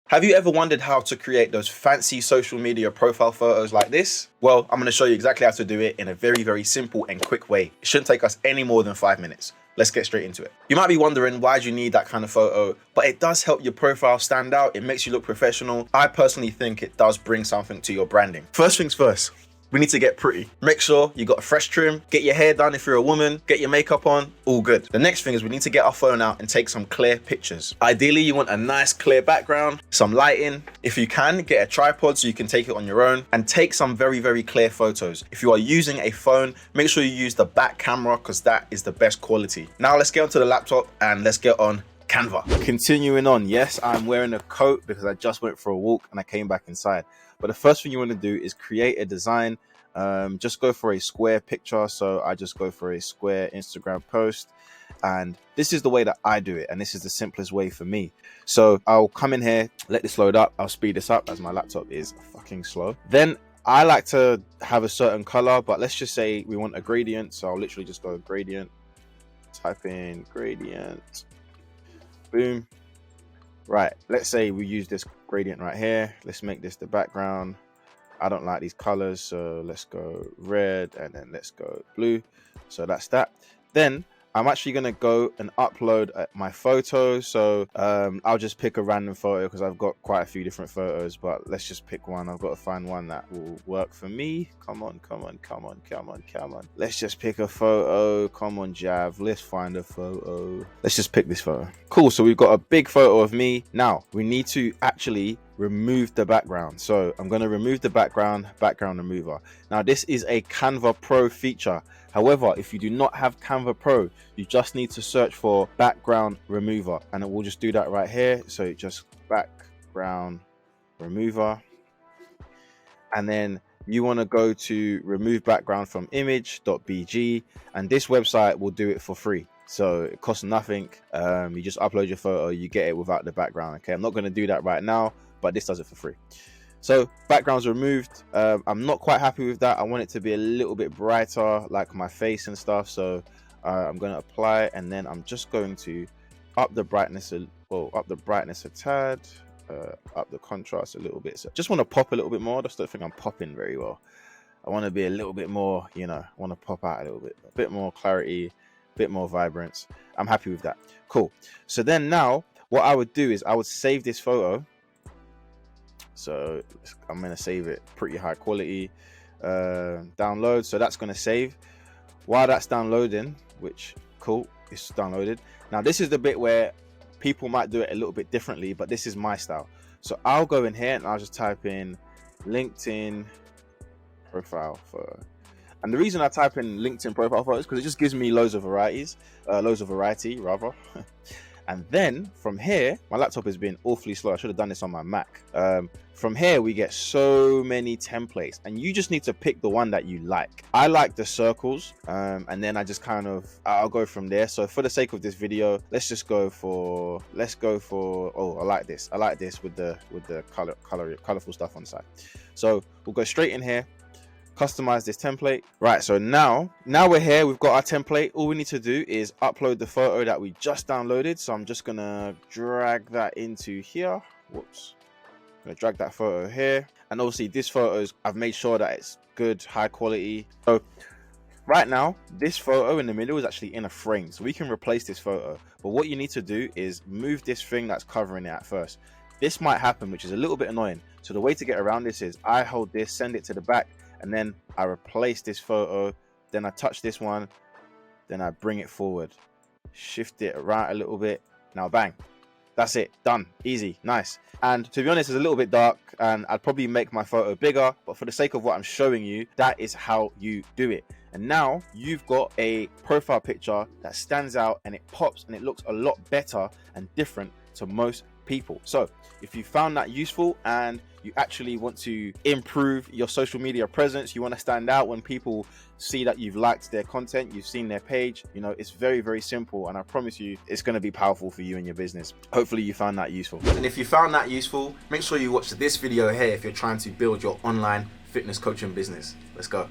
Have you ever wondered how to create those fancy social media profile photos like this? Well, I'm going to show you exactly how to do it in a very, very simple and quick way. It shouldn't take us any more than 5 minutes. Let's get straight into it. You might be wondering, why do you need that kind of photo? But it does help your profile stand out. It makes you look professional. I personally think it does bring something to your branding. First things first. We need to get pretty. Make sure you got a fresh trim, get your hair done if you're a woman, get your makeup on, all good. The next thing is we need to get our phone out and take some clear pictures. Ideally, you want a nice clear background, some lighting. If you can, get a tripod so you can take it on your own and take some very, very clear photos. If you are using a phone, make sure you use the back camera because that is the best quality. Now let's get onto the laptop and let's get on Canva. Continuing on, yes, I'm wearing a coat because I just went for a walk and I came back inside. But the first thing you want to do is create a design. Just go for a square picture. So I just go for a square Instagram post. And this is the way that I do it. And this is the simplest way for me. So I'll come in here, let this load up. I'll speed this up as my laptop is fucking slow. Then I like to have a certain color, but let's just say we want a gradient. So I'll literally just go gradient, type in gradient, boom. Right, let's say we use this gradient right here. Let's make this the background. I don't like these colors, so let's go red and then let's go blue. So that's that. Then I'm actually going to go and upload my photo. So I'll just pick a random photo because I've got quite a few different photos, but let's just pick one. I've got to find one that will work for me. Come on, come on, come on, come on, come on. Let's just pick a photo. Come on, Jav. Let's find a photo. Let's just pick this photo. Cool. So we've got a big photo of me. Now we need to actually remove the background. So I'm going to remove the background remover. Now this is a Canva Pro feature. However, if you do not have Canva Pro, you just need to search for background remover and it will just do that right here. So just background remover. And then you want to go to remove background from image.bg and this website will do it for free. So it costs nothing. You just upload your photo, you get it without the background. Okay, I'm not going to do that right now, but this does it for free. So background's removed. I'm not quite happy with that. I want it to be a little bit brighter, like my face and stuff. So I'm going to apply, and then I'm just going to up the brightness a tad, up the contrast a little bit. So just want to pop a little bit more. I just don't think I'm popping very well. I want to be a little bit more, you know, I want to pop out a little bit, a bit more clarity, a bit more vibrance. I'm happy with that. Cool. So then now what I would do is I would save this photo. So I'm going to save it pretty high quality, download. So that's going to save. While that's downloading, which cool, it's downloaded. Now this is the bit where people might do it a little bit differently, but this is my style. So I'll go in here and I'll just type in LinkedIn profile photo. And the reason I type in LinkedIn profile photo is because it just gives me loads of variety rather. And then from here, my laptop has been awfully slow. I should have done this on my Mac. From here, we get so many templates and you just need to pick the one that you like. I like the circles and then I'll go from there. So for the sake of this video, let's go for, oh, I like this. I like this with the colorful stuff on the side. So we'll go straight in here. Customize this template. Right, so now we're here, we've got our template. All we need to do is upload the photo that we just downloaded. So I'm just gonna drag that into here. Whoops. I'm gonna drag that photo here. And obviously this photos, I've made sure that it's good, high quality. So right now, this photo in the middle is actually in a frame. So we can replace this photo. But what you need to do is move this thing that's covering it at first. This might happen, which is a little bit annoying. So the way to get around this is I hold this, send it to the back, and then I replace this photo, then I touch this one, then I bring it forward, shift it right a little bit. Now bang, that's it, done, easy, nice. And to be honest, it's a little bit dark and I'd probably make my photo bigger, but for the sake of what I'm showing you, that is how you do it. And now you've got a profile picture that stands out and it pops and it looks a lot better and different to most people. So if you found that useful and you actually want to improve your social media presence, you want to stand out when people see that you've liked their content, you've seen their page, you know, it's very, very simple. And I promise you, it's going to be powerful for you and your business. Hopefully you found that useful. And if you found that useful, make sure you watch this video here if you're trying to build your online fitness coaching business. Let's go.